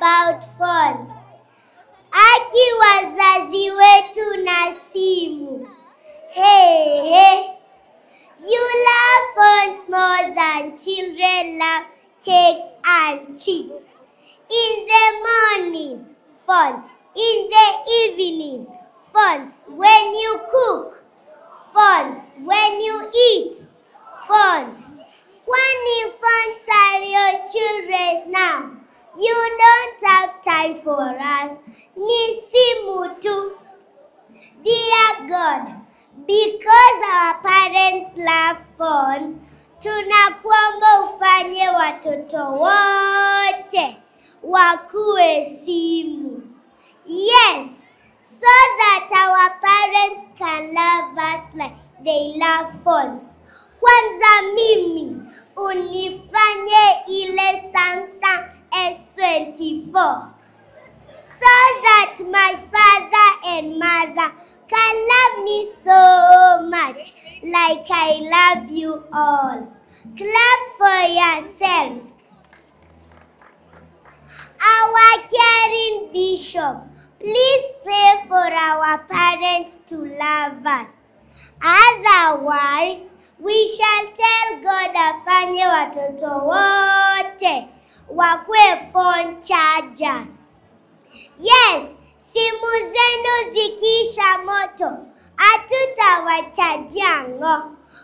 about phones. Aki wazazi wetu na simu. Hey, you love phones more than children love cakes and chips. In the morning, phones. In the evening, phones. When you cook, phones. When you eat, phones. When phones are your children now, you don't have time for us. Ni simu tu. Dear God, because our parents love phones, tunakuomba ufanye watoto wote wakuwe simu. Yes, so that our parents can love us like they love phones. Kwanza mimi unifanye ile Samsung S24 so that my father and mother can love me so much like I love you all. Clap for yourself. Our caring bishop, please pray for our parents to love us. Otherwise, we shall tell God afanye watoto wote wakwe phone chargers. Yes, simu zenu zikisha moto, hatutawachajia ngo,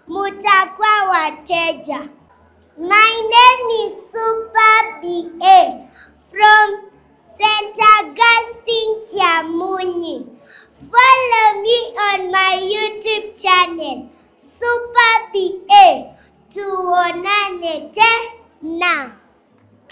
mutakuwa wateja. My name is Super BA from St. Augustine, Kiamunyi. Follow me on my YouTube channel, Super BA. Tuonane tena.